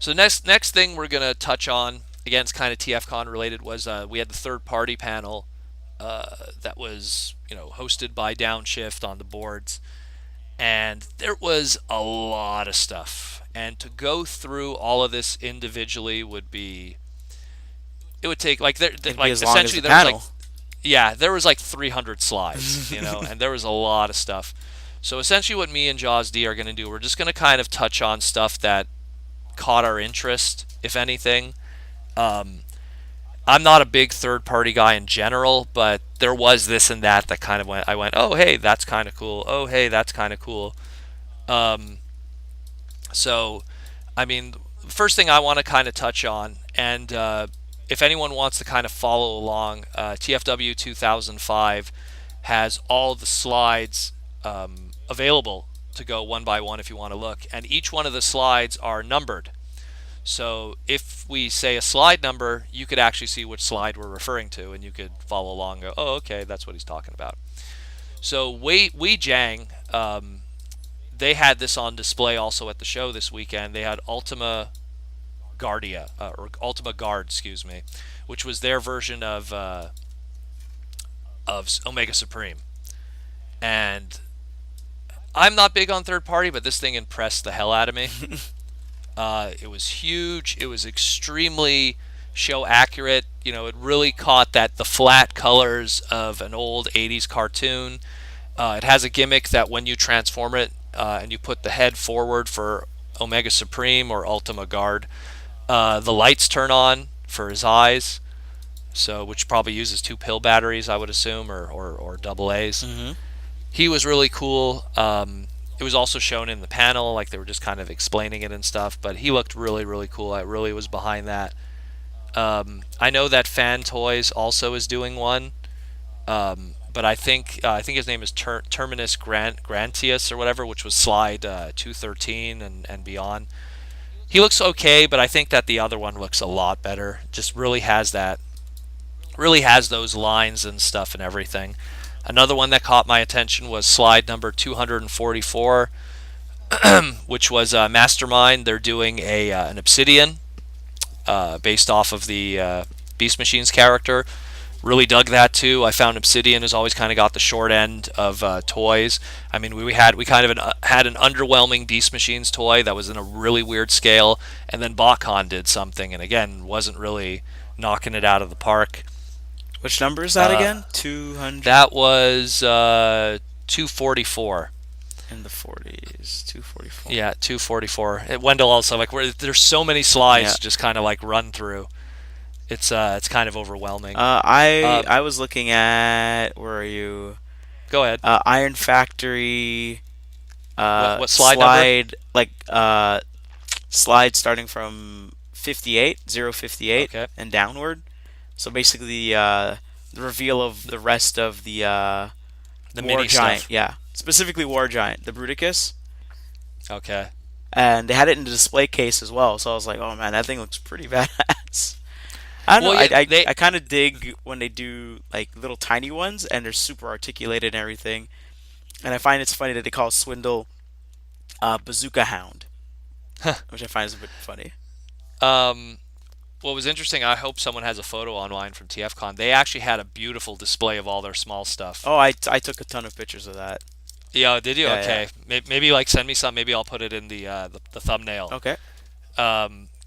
So next thing we're gonna touch on, again, it's kind of TFcon related, was we had the third party panel that was hosted by Downshift on the boards, and there was a lot of stuff. And to go through all of this individually it would take It'd be like as long as essentially the there was like panel. yeah, there was like 300 slides, and there was a lot of stuff. So essentially, what me and JawzD are going to do, we're just going to kind of touch on stuff that caught our interest, if anything. Um, I'm not a big third-party guy in general, but there was this and that kind of went. I went, oh hey, that's kind of cool. Oh hey, that's kind of cool. Um, so, I mean, the first thing I want to kind of touch on, and if anyone wants to kind of follow along, TFW 2005 has all the slides available to go one by one if you want to look, and each one of the slides are numbered. So if we say a slide number, you could actually see which slide we're referring to, and you could follow along and go, oh, okay, that's what he's talking about. So Wei Jiang, they had this on display also at the show this weekend. They had Ultima Guardia, or Ultima Guard, excuse me, which was their version of Omega Supreme. And I'm not big on third party, but this thing impressed the hell out of me. It was huge. It was extremely show accurate. It really caught the flat colors of an old 80s cartoon. It has a gimmick that when you transform it and you put the head forward for Omega Supreme or Ultima Guard, the lights turn on for his eyes. So, which probably uses two pill batteries, I would assume, or double A's. Hmm. He was really cool. It was also shown in the panel, like they were just kind of explaining it and stuff. But he looked really, really cool. I really was behind that. I know that Fan Toys also is doing one, but I think his name is Terminus Grantius or whatever, which was slide 213 and beyond. He looks okay, but I think that the other one looks a lot better. Just really has those lines and stuff and everything. Another one that caught my attention was slide number 244, which was Mastermind. They're doing an Obsidian based off of the Beast Machines character. Really dug that too. I found Obsidian has always kind of got the short end of toys. I mean, we kind of had an underwhelming Beast Machines toy that was in a really weird scale, and then BotCon did something, and again wasn't really knocking it out of the park. Which number is that Uh, again? 200 that was 244. in the 40s. 244. Yeah, 244. Wendell also like there's so many slides Yeah. to just kind of like run through. It's kind of overwhelming. I was looking at, where are you? Go ahead. Iron Factory What slide number? slide, like slide starting from 58, 058 Okay. and downward. So basically the reveal of the rest of the The War mini Giant, stuff. yeah. Specifically War Giant, the Bruticus. Okay. And they had it in the display case as well. So I was like, oh man, that thing looks pretty badass. I don't know. Well, I yeah, I, they I kind of dig when they do like little tiny ones and they're super articulated and everything. And I find it's funny that they call Swindle Bazooka Hound, which I find is a bit funny. um what was interesting, I hope someone has a photo online from TFcon. They actually had a beautiful display of all their small stuff. Oh, I took a ton of pictures of that. Yeah, did you? Yeah, yeah. Okay. Maybe like send me some. Maybe I'll put it in the thumbnail. Okay.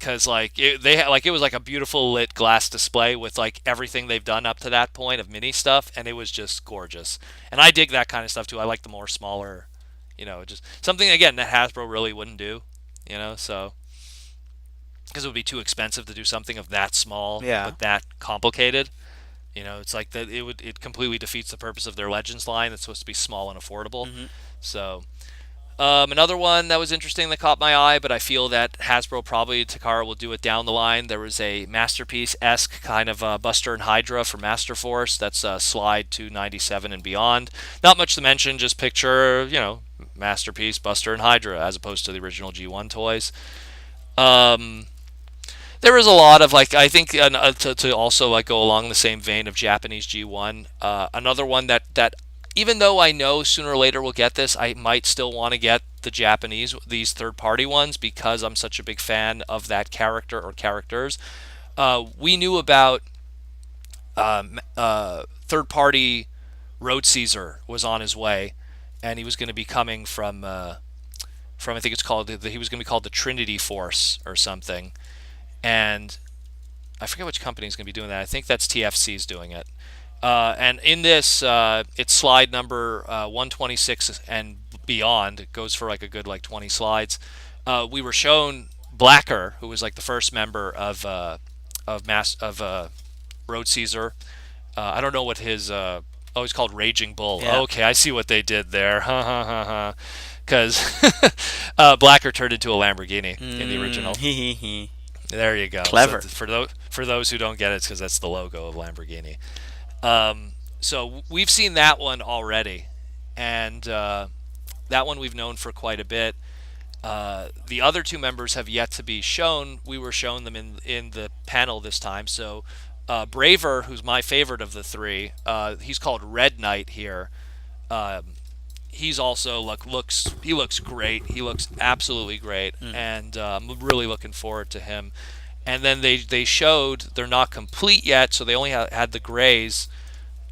Cause like they had like it was like a beautiful lit glass display with like everything they've done up to that point of mini stuff, and it was just gorgeous. And I dig that kind of stuff too. I like the more smaller, just something again that Hasbro really wouldn't do, so because it would be too expensive to do something of that small Yeah. but that complicated. It's like that it completely defeats the purpose of their Legends line. It's supposed to be small and affordable. Hmm. So another one that was interesting that caught my eye, but I feel that Hasbro probably Takara will do it down the line. There was a Masterpiece esque kind of Buster and Hydra for Master Force. That's slide 297 and beyond. Not much to mention, just picture, Masterpiece, Buster, and Hydra as opposed to the original G1 toys. Um, there was a lot of like I think to also like go along the same vein of Japanese G1. Another one that even though I know sooner or later we'll get this, I might still want to get the Japanese, these third-party ones, because I'm such a big fan of that character or characters. We knew about third-party Road Caesar was on his way, and he was going to be coming from I think it's called he was going to be called the Trinity Force or something, and I forget which company is going to be doing that. I think that's TFC's doing it. And in this, it's slide number 126 and beyond. It goes for like a good like 20 slides. We were shown Blacker, who was like the first member of Road Caesar. I don't know what his he's called Raging Bull. Yeah. Okay, I see what they did there. Ha ha ha ha. Because Blacker turned into a Lamborghini in the original. There you go. Clever. So for those who don't get it, it's because that's the logo of Lamborghini. So we've seen that one already, and that one we've known for quite a bit. The other two members have yet to be shown. We were shown them in the panel this time. So Braver, who's my favorite of the three, he's called Red Knight here. He's also looks great. He looks absolutely great, and I'm really looking forward to him. And then they showed they're not complete yet, so they only had the grays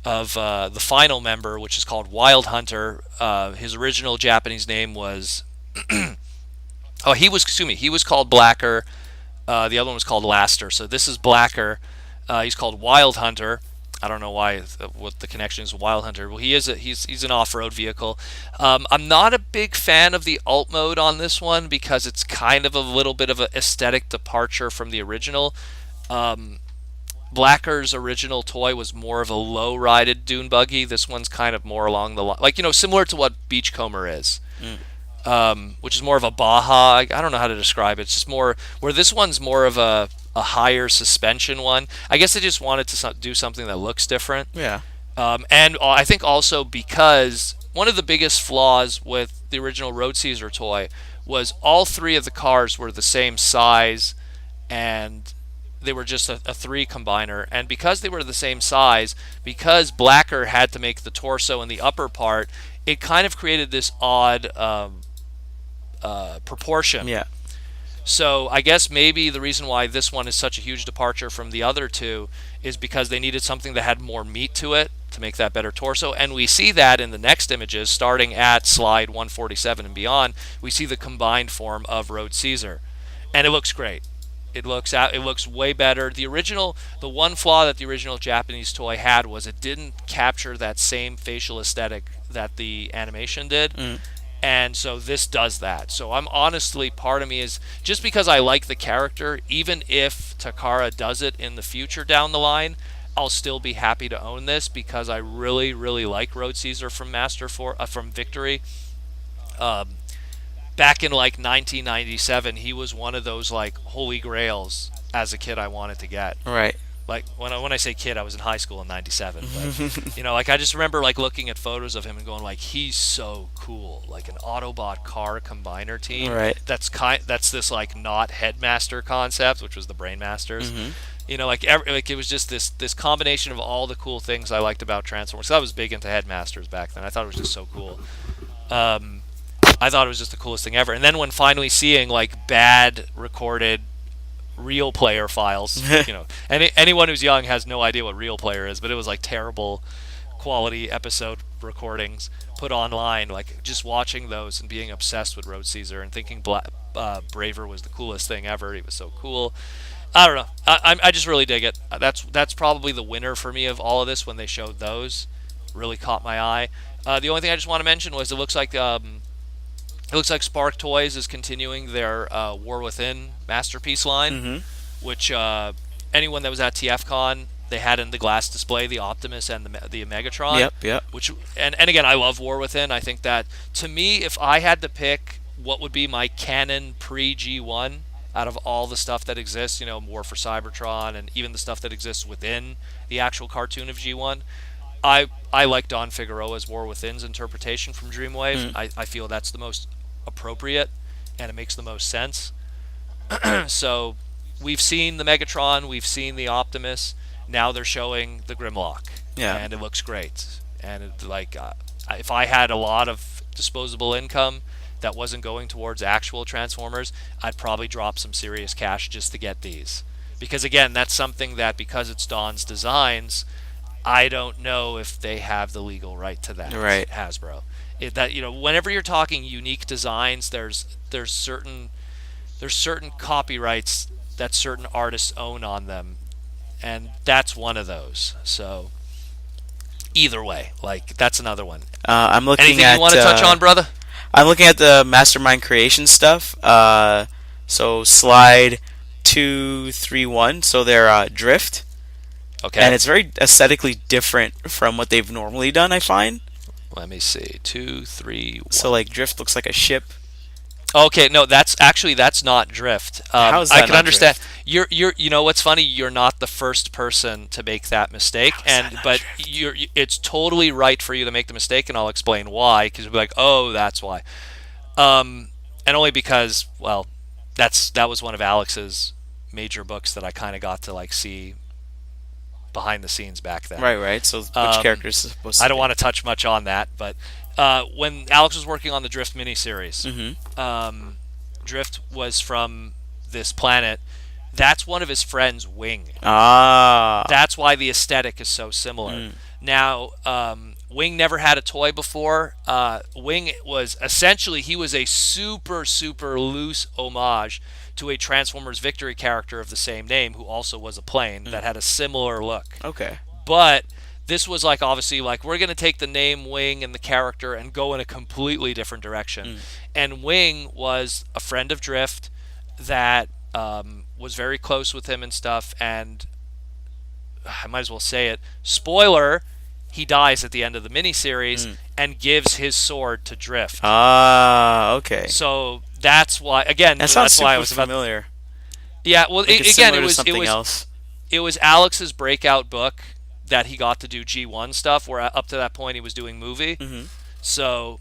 of the final member, which is called Wild Hunter. His original Japanese name was he was called Blacker. The other one was called Laster. So this is Blacker. He's called Wild Hunter. I don't know why what the connection is with Wild Hunter. Well, he's an off-road vehicle. I'm not a big fan of the alt mode on this one because it's kind of a little bit of an aesthetic departure from the original. Blacker's original toy was more of a low-rided dune buggy. This one's kind of more along the line, similar to what Beachcomber is. Which is more of a Baja. I don't know how to describe it. It's just more where this one's more of a higher suspension one. I guess they just wanted to do something that looks different. Yeah. And I think also because one of the biggest flaws with the original Road Caesar toy was all three of the cars were the same size, and they were just a three combiner. And because they were the same size, because Blacker had to make the torso and the upper part, it kind of created this odd proportion. Yeah. So I guess maybe the reason why this one is such a huge departure from the other two is because they needed something that had more meat to it to make that better torso. And we see that in the next images, starting at slide 147 and beyond. We see the combined form of Road Caesar, and it looks great. It looks way better. The one flaw that the original Japanese toy had was it didn't capture that same facial aesthetic that the animation did. And so this does that. So I'm honestly, part of me is, just because I like the character, even if Takara does it in the future down the line, I'll still be happy to own this because I really, really like Road Caesar from from Victory. Back in like 1997, he was one of those like holy grails as a kid I wanted to get. Right. Like when I say kid, I was in high school in '97. But like I just remember like looking at photos of him and going like, he's so cool, like an Autobot car combiner team. Right. That's this like not Headmaster concept, which was the Brainmasters. Like it was just this combination of all the cool things I liked about Transformers. So I was big into Headmasters back then. I thought it was just so cool. I thought it was just the coolest thing ever. And then when finally seeing like bad recorded real player files, anyone who's young has no idea what real player is, but it was like terrible quality episode recordings put online. Like just watching those and being obsessed with Road Caesar and thinking Braver was the coolest thing ever. He was so cool. I don't know. I just really dig it. That's probably the winner for me of all of this. When they showed those, really caught my eye. The only thing I just want to mention was it looks like Spark Toys is continuing their War Within Masterpiece line, which anyone that was at TFcon, they had in the glass display the Optimus and the Megatron. Yep. Which and again, I love War Within. I think that, to me, if I had to pick what would be my canon pre-G1 out of all the stuff that exists, War for Cybertron and even the stuff that exists within the actual cartoon of G1, I like Don Figueroa's War Within's interpretation from Dreamwave. I feel that's the most appropriate and it makes the most sense. So we've seen the Megatron, we've seen the Optimus, now they're showing the Grimlock, and it looks great. And if I had a lot of disposable income that wasn't going towards actual Transformers, I'd probably drop some serious cash just to get these. Because again, that's something that, because it's Don's Designs, I don't know if they have the legal right to that, Right. Hasbro. That, whenever you're talking unique designs, there's certain copyrights that certain artists own on them, and that's one of those. So either way, like, that's another one. I'm looking Anything you at want to touch on, brother? I'm looking at the Mastermind Creation stuff. So slide 231. So they're drift, and Okay. it's very aesthetically different from what they've normally done, I find. Let me see. Two, three, So one. like drift looks like a ship. Okay, no, that's not drift. How is I that can not understand. drift? You know what's funny? You're not the first person to make that mistake, How is that and not but drift? it's totally right for you to make the mistake, and I'll explain why. Because you'll be like, oh, that's why. And only because, well, that was one of Alex's major books that I kind of got to like see behind the scenes back then. Right, right. So which Um, character is this supposed I to don't be? want to touch much on that, but when Alex was working on the Drift miniseries, Mm-hmm. Drift was from this planet. That's one of his friends, Wing. Ah. That's why the aesthetic is so similar. Mm. Now, Wing never had a toy before. Wing was essentially, he was a super, super loose homage to a Transformers Victory character of the same name, who also was a plane that had a similar look. Okay. But this was like, obviously, like, we're going to take the name Wing and the character and go in a completely different direction. Mm. And Wing was a friend of Drift that was very close with him and stuff. And I might as well say it. Spoiler: he dies at the end of the miniseries Mm. and gives his sword to Drift. Ah. Okay. So that's why. Again, That sounds that's why I super was about. familiar. Yeah. Well, Like it's again, similar to something else. it was Alex's breakout book that he got to do G1 stuff, where up to that point he was doing movie. Mm-hmm. So,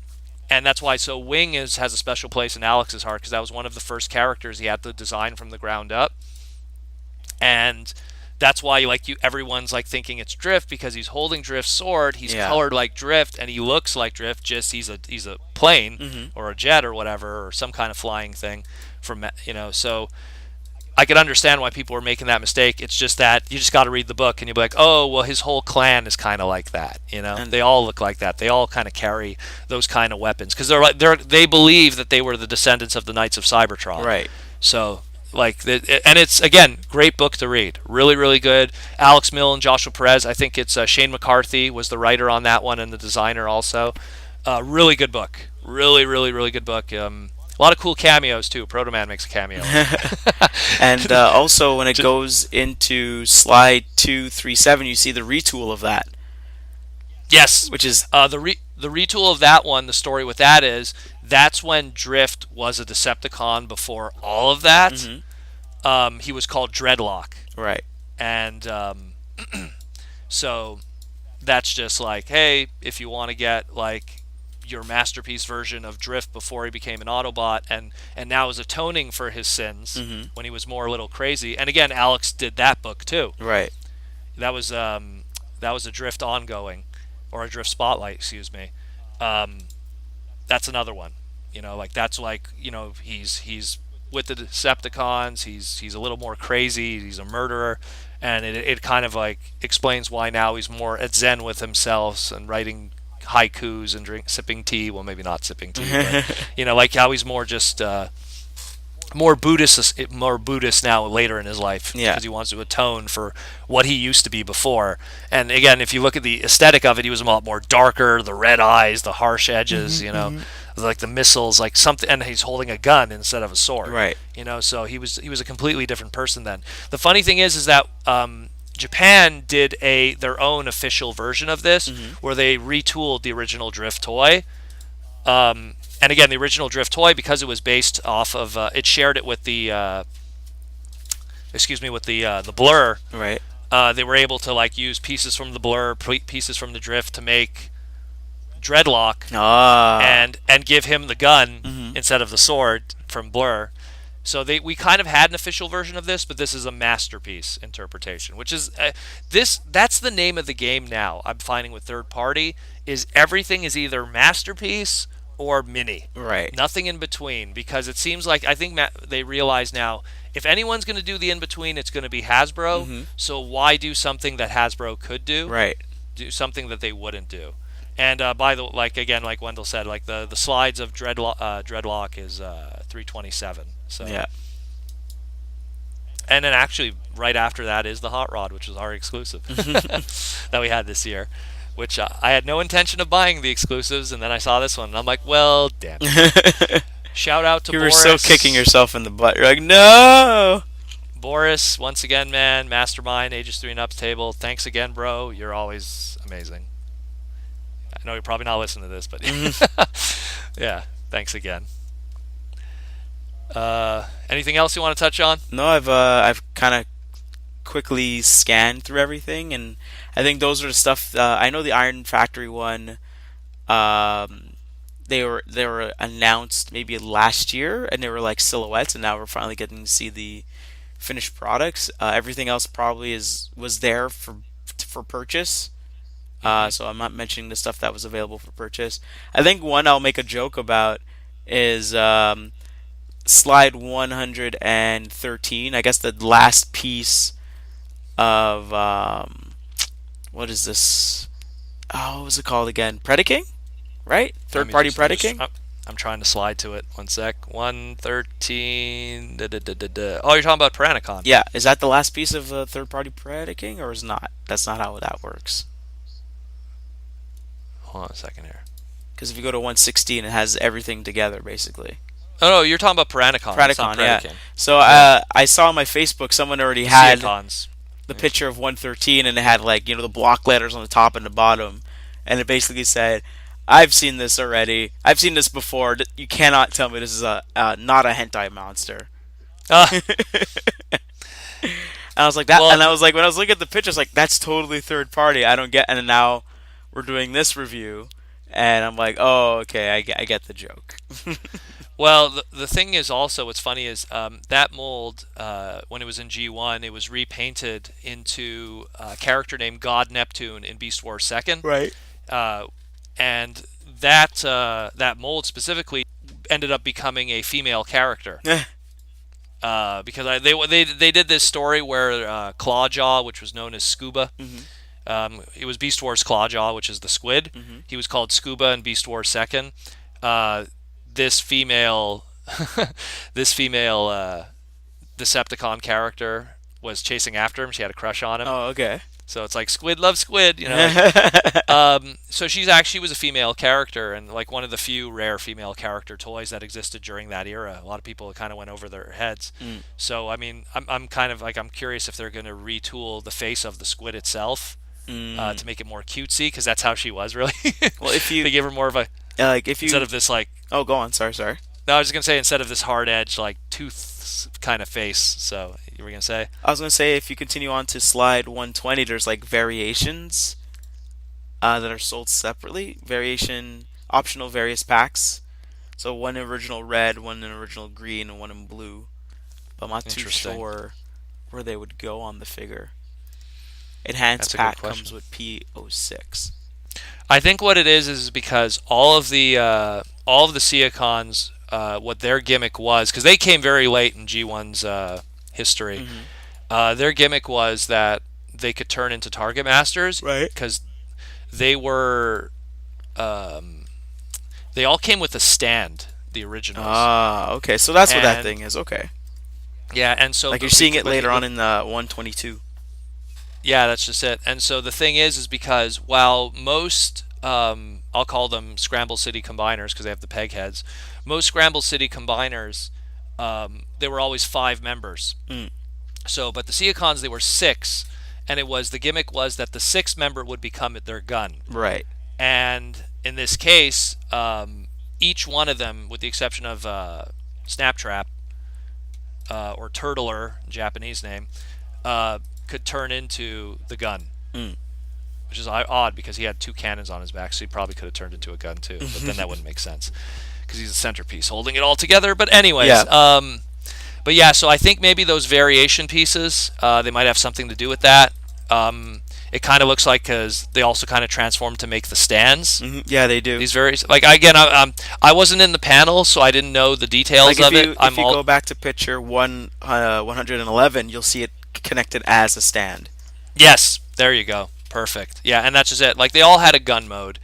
and that's why. So Wing has a special place in Alex's heart, because that was one of the first characters he had to design from the ground up, and that's why everyone's like thinking it's Drift, because he's holding Drift's sword. He's Yeah. colored like Drift, and he looks like Drift. Just he's a plane Mm-hmm. or a jet or whatever, or some kind of flying thing from. So I could understand why people were making that mistake. It's just that you just got to read the book and you'll be like, oh, well, his whole clan is kind of like that. And They all look like that. They all kind of carry those kind of weapons, because they believe that they were the descendants of the Knights of Cybertron. right. So and it's, again, great book to read. Really, really good. Alex Mill and Joshua Perez. I think it's Shane McCarthy was the writer on that one and the designer also. Really good book. Really, really, really good book. A lot of cool cameos too. Protoman makes a cameo. And also, when it goes into slide 237, you see the retool of that, Yes. which is The retool of that one, the story with that is, that's when Drift was a Decepticon before all of that. Mhm. He was called Dreadlock. right. And so that's just like, hey, if you want to get like your masterpiece version of Drift before he became an Autobot, and now is atoning for his sins Mm-hmm. when he was more a little crazy. And again, Alex did that book too. Right. That was a Drift ongoing, or a Drift Spotlight, excuse me. That's another one. Like, that's like, he's with the Decepticons. He's a little more crazy. He's a murderer, and it kind of like explains why now he's more at zen with himself and writing haikus and sipping tea. Well, maybe not sipping tea, but like how he's more just more Buddhist now later in his life, Yeah. because he wants to atone for what he used to be before. And again, if you look at the aesthetic of it, he was a lot more darker, the red eyes, the harsh edges, like the missiles, like something, and he's holding a gun instead of a sword. Right. So he was a completely different person then. The funny thing is that Japan did their own official version of this, where they retooled the original Drift toy. And again, the original Drift toy, because it was based off of, it shared it with the Blur. Right. They were able to like use pieces from the Blur, pieces from the Drift to make Dreadlock, Ah. and give him the gun Mhm. instead of the sword from Blur. So we kind of had an official version of this, but this is a masterpiece interpretation, which is that's the name of the game now. I'm finding with third party is everything is either masterpiece or mini. Right. Nothing in between, because it seems like I think they realize now if anyone's going to do the in between, it's going to be Hasbro. Mm-hmm. So why do something that Hasbro could do? Right. Do something that they wouldn't do. And by the like Wendell said, like the slides of Dreadlock is 327. So Yeah. and then actually right after that is the Hot Rod, which was our exclusive that we had this year. Which I had no intention of buying the exclusives, and then I saw this one, and I'm like, well, damn it. Shout out to You Boris. were so kicking yourself in the butt. You're like, no. Boris, once again, man, mastermind, ages 3 and up table. Thanks again, bro. You're always amazing. I know you're probably not listening to this, but yeah, thanks again. Anything else you want to touch on? No, I've kind of quickly scanned through everything, and I think those are the stuff. I know the Iron Factory one. They were announced maybe last year, and they were like silhouettes, and now we're finally getting to see the finished products. Everything else probably was there for purchase. So I'm not mentioning the stuff that was available for purchase. I think one I'll make a joke about is slide 113. I guess the last piece of what is this? Oh, what was it called again? Predaking, right? Third party Predaking. I'm trying to slide to it. One sec. 113. Oh, you're talking about Piranacon. Yeah, is that the last piece of third party Predaking, or is not? That's not how that works. Hold on a second here. Because if you go to 116, it has everything together basically. Oh no, you're talking about Piranacon. Predacon, yeah. So I saw on my Facebook someone already had the picture of 113, and it had like the block letters on the top and the bottom, and it basically said, "I've seen this already. I've seen this before. You cannot tell me this is not a hentai monster." And I was like that, and I was like, when I was looking at the picture, I was like, that's totally third party. I don't get. And now we're doing this review, and I'm like, oh, okay, I get the joke. Well, the thing is also, what's funny is that mold, when it was in G1, it was repainted into a character named God Neptune in Beast Wars 2nd. Right. And that mold specifically ended up becoming a female character. Because they did this story where Clawjaw, which was known as Scuba, it was Beast Wars Clawjaw, which is the squid. He was called Scuba in Beast Wars 2nd. This female Decepticon character was chasing after him. She had a crush on him. Oh, okay. So it's like squid loves squid, so she was a female character, and like one of the few rare female character toys that existed during that era. A lot of people kind of went over their heads. So I mean, I'm kind of like, I'm curious if they're going to retool the face of the squid itself to make it more cutesy, because that's how she was really. Well, if you they give her more of a instead of this like. Oh, go on. Sorry. No, I was just gonna say, instead of this hard edge like tooth kind of face. So you were gonna say? I was gonna say, if you continue on to slide 120, there's like variations that are sold separately. Optional various packs. So one in original red, one in original green, and one in blue. But I'm not too sure where they would go on the figure. Enhanced pack comes with P06. I think what it is because all of the Seacons, what their gimmick was, because they came very late in G1's history. Their gimmick was that they could turn into Target Masters, right? Because they were, they all came with a stand, the originals. Ah, okay. So that's what that thing is. Okay. Yeah, and so like you're seeing it later on in the 122. Yeah, that's just it. And so the thing is because while most, I'll call them Scramble City Combiners because they have the peg heads, most Scramble City Combiners, they were always 5 members. So, but the Seacons, they were 6, and the gimmick was that the 6th member would become their gun. Right. And in this case, each one of them, with the exception of Snaptrap, or Turtler, Japanese name, could turn into the gun, which is odd because he had 2 cannons on his back, so he probably could have turned into a gun too. But then that wouldn't make sense because he's a centerpiece holding it all together. But anyways, But yeah, so I think maybe those variation pieces, they might have something to do with that. It kind of looks like because they also kind of transformed to make the stands. Yeah, they do. These various, like again, I wasn't in the panel, so I didn't know the details Like of it. if I'm you all go back to picture 111, you'll see it connected as a stand. Yes, there you go. Perfect. Yeah, and that's just it. Like they all had a gun mode,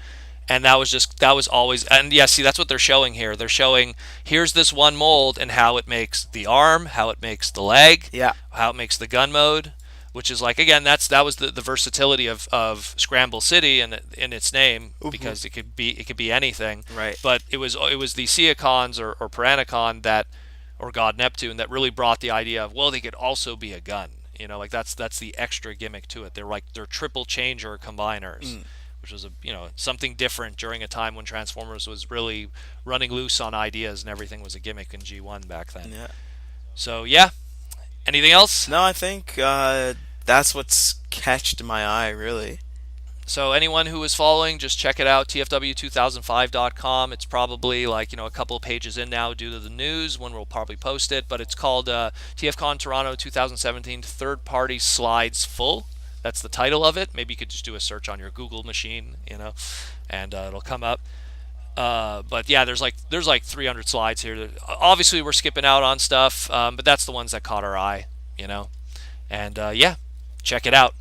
and that was always, and yeah, see that's what they're showing here. They're showing here's this one mold and how it makes the arm, how it makes the leg, Yeah. how it makes the gun mode, which is like again that was the versatility of Scramble City in its name because it could be anything. Right. But it was the Seacons or Piranacon that or God Neptune that really brought the idea of well they could also be a gun. Like that's the extra gimmick to it. They're triple changer combiners, which was something different during a time when Transformers was really running loose on ideas and everything was a gimmick in G1 back then. Yeah. So yeah, anything else? No, I think that's what's catched my eye, really. So anyone who is following, just check it out, tfw2005.com. It's probably like, a couple of pages in now due to the news when we'll probably post it, but it's called TFcon Toronto 2017 Third Party Slides Full. That's the title of it. Maybe you could just do a search on your Google machine, and it'll come up. But yeah, there's like 300 slides here. Obviously, we're skipping out on stuff, but that's the ones that caught our eye, and yeah, check it out.